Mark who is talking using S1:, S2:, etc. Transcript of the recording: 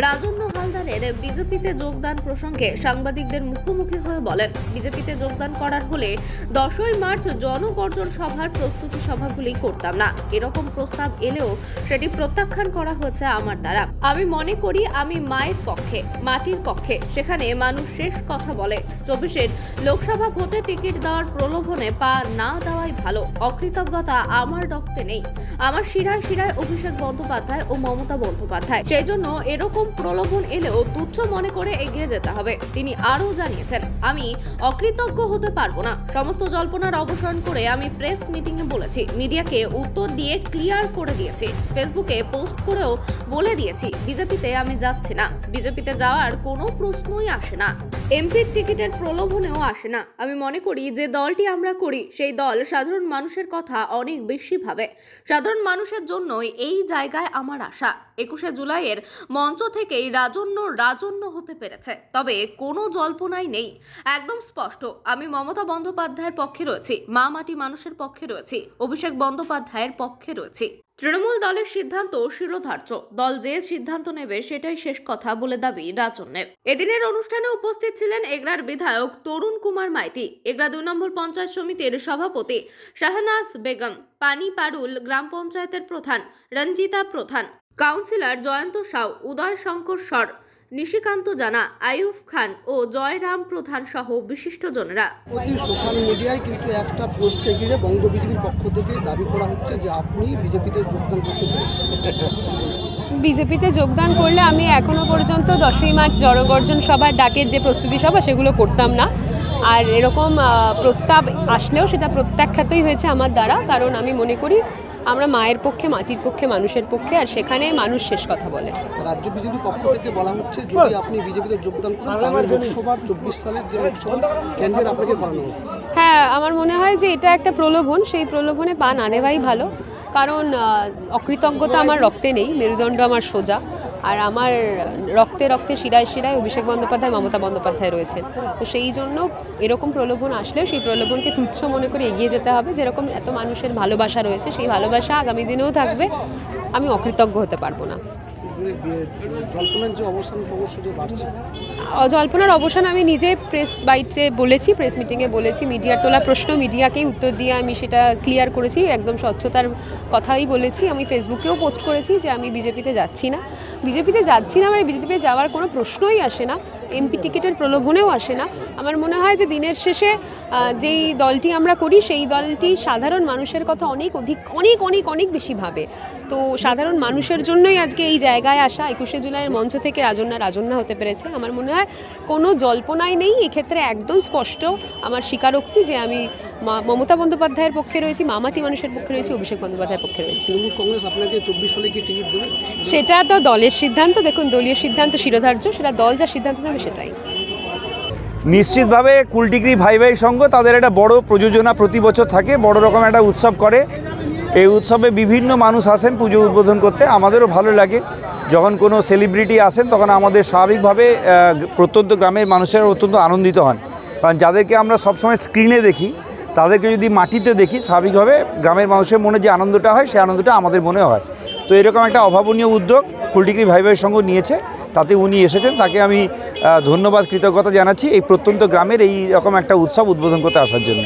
S1: রাজন্য হালদারের বিজেপিতে যোগদান প্রসঙ্গে সাংবাদিকদের মুখোমুখি হয়ে বলেন, বিজেপিতে যোগদান করার হলে 10ই মার্চ জনগর্জন সভার প্রস্তুতি সভাগুলি করতাম না। এরকম প্রস্তাব এলেও সেটি প্রত্যাখ্যান করা হয়েছে আমার দ্বারা। আমি মনে করি আমি মায়ের পক্ষে, মাটির পক্ষে। সেখানে মানুষ শেষ কথা বলে। 24-এর লোকসভা ভোটে টিকিট দেওয়ার প্রলোভনে পা না দেওয়াই ভালো। অকৃতজ্ঞতা আমার রক্তে নেই। আমার শিরায় শিরায় অভিষেক বন্দ্যোপাধ্যায় ও মমতা বন্দ্যোপাধ্যায়। সেই জন্য এরকম প্রলোভন এলেও তুচ্ছ মনে করে এগিয়ে যেতে হবে। তিনি আরও জানিয়েছেন, আমি অকৃতজ্ঞ হতে পারবো না। সমস্ত জল্পনার অবসান করে আমি প্রেস মিটিংয়ে বলেছি, মিডিয়াকে উত্তর দিয়ে ক্লিয়ার করে দিয়েছি, ফেসবুকে পোস্ট করেও বলে দিয়েছি বিজেপিতে আমি যাচ্ছি না। বিজেপিতে যাওয়ার কোনো প্রশ্নই আসে না। এমপির টিকিটের প্রলোভনেও আসে না। আমি মনে করি যে দলটি আমরা করি সেই দল সাধারণ মানুষের কথা অনেক বেশি ভাবে। সাধারণ মানুষের জন্যই এই জায়গায় আমার আশা। 21শে জুলাইয়ের মঞ্চ থেকেই রাজন্য হতে পেরেছে। তবে কোনো জল্পনাই নেই, একদম স্পষ্ট। আমি মমতা বন্দ্যোপাধ্যায়ের পক্ষে রয়েছি, মা মাটি মানুষের পক্ষে রয়েছি, অভিষেক বন্দ্যোপাধ্যায়ের পক্ষে রয়েছি। তৃণমূল দলের সিদ্ধান্ত শিরোধার্য। দল যে সিদ্ধান্ত নেবে সেটাই শেষ কথা বলে দাবি রাজন্যের। এদিনের অনুষ্ঠানে উপস্থিত ছিলেন এগরার বিধায়ক তরুণ কুমার মাইতি, এগরা 2 নম্বর পঞ্চায়েত সমিতির সভাপতি শাহনাজ বেগম, পানি পারুল গ্রাম পঞ্চায়েতের প্রধান রঞ্জিতা প্রধান, কাউন্সিলর জয়ন্ত সাউ, উদয় শঙ্কর সর, নিশিকান্ত জানা, আয়ুব খান ও জয়রাম প্রধান সহ বিশিষ্টজনেরা।
S2: সোশ্যাল মিডিয়ায় কিন্তু একটা পোস্টকে ঘিরে বঙ্গ বিজেপির পক্ষ থেকে দাবি করা হচ্ছে যে আপনি বিজেপিতে যোগদান করতে চলেছেন।
S3: বিজেপিতে যোগদান করলে আমি এখনো পর্যন্ত 10ই মার্চ জনগর্জন সভার ডাকের যে প্রস্তুতি সভা সেগুলো করতাম না। আর এরকম প্রস্তাব আসলেও সেটা প্রত্যাখ্যাতই হয়েছে আমার দ্বারা, কারণ আমি মনে করি আমরা মায়ের পক্ষে, মাটির পক্ষে, মানুষের পক্ষে, আর সেখানে মানুষ শেষ কথা বলে।
S2: রাজ্য বিজেপির পক্ষ থেকে বলা হচ্ছে যদি আপনি বিজেপিতে যোগদান করেন তাহলে লোকসভার 24 সালের যে লোকসভা ক্যান্ডিডেট আপনাকে করানো হবে।
S3: হ্যাঁ, আমার মনে হয় যে এটা একটা প্রলোভন। সেই প্রলোভনে পা না নেওয়াই ভালো, কারণ অকৃতজ্ঞতা আমার রক্তে নেই, মেরুদণ্ড আমার সোজা। আর আমার রক্তে রক্তে শিরায় শিরায় অভিষেক বন্দ্যোপাধ্যায়, মমতা বন্দ্যোপাধ্যায় রয়েছেন। তো সেই জন্য এরকম প্রলোভন আসলেও সেই প্রলোভনকে তুচ্ছ মনে করে এগিয়ে যেতে হবে। যেরকম এত মানুষের ভালোবাসা রয়েছে, সেই ভালোবাসা আগামী দিনেও থাকবে। আমি অকৃতজ্ঞ হতে পারবো না। জল্পনার অবসান আমি নিজে প্রেস বাইটে বলেছি, প্রেস মিটিংয়ে বলেছি। মিডিয়ার তোলা প্রশ্ন মিডিয়াকেই উত্তর দিয়ে আমি সেটা ক্লিয়ার করেছি, একদম স্বচ্ছতার কথাই বলেছি। আমি ফেসবুকেও পোস্ট করেছি যে আমি বিজেপিতে যাচ্ছি না। বিজেপিতে যাচ্ছি না মানে বিজেপিতে যাওয়ার কোনো প্রশ্নই আসে না, এমপি টিকিটের প্রলোভনেও আসে না। আমার মনে হয় যে দিনের শেষে যেই দলটি আমরা করি সেই দলটি সাধারণ মানুষের কথা অনেক অনেক বেশি ভাবে। তো সাধারণ মানুষের জন্যই আজকে এই জায়গায় আসা। 21শে জুলাইয়ের মঞ্চ থেকে রাজন্য হতে পেরেছে। আমার মনে হয় কোনো জল্পনাই নেই এক্ষেত্রে, একদম স্পষ্ট আমার স্বীকারোক্তি যে আমি মমতা বন্দ্যোপাধ্যায়ের পক্ষে রয়েছি, মামাটি মানুষের পক্ষে রয়েছি, অভিষেক বন্দ্যোপাধ্যায়ের পক্ষে রয়েছি।
S2: কংগ্রেস আপনাকে 24 সালে কি টিকিট দেবে?
S3: সেটা তো দলের সিদ্ধান্ত। দেখুন, দলীয় সিদ্ধান্ত শিরোধার্য, সেটা দল যা সিদ্ধান্ত নেবে সেটাই।
S4: নিশ্চিতভাবে কুলটিগরি ভাই ভাই সংঘ তাদের একটা বড় প্রযোজনা প্রতি বছর থাকে, বড় রকম একটা উৎসব করে। এই উৎসবে বিভিন্ন মানুষ আসেন পুজো উদ্বোধন করতে। আমাদেরও ভালো লাগে যখন কোনো সেলিব্রিটি আসেন, তখন আমাদের স্বাভাবিকভাবে প্রত্যন্ত গ্রামের মানুষেরা অত্যন্ত আনন্দিত হন। কারণ যাদেরকে আমরা সবসময় স্ক্রিনে দেখি তাদেরকে যদি মাটিতে দেখি, স্বাভাবিকভাবে গ্রামের মানুষের মনে যে আনন্দটা হয় সেই আনন্দটা আমাদের মনে হয়। তো এরকম একটা অভাবনীয় উদ্যোগ কুলটিগরি ভাই ভাই সংঘ নিয়েছে, তাতে উনি এসেছেন, তাকে আমি ধন্যবাদ, কৃতজ্ঞতা জানাচ্ছি এই প্রত্যন্ত গ্রামের এই রকম একটা উৎসব উদ্বোধন করতে আসার জন্য।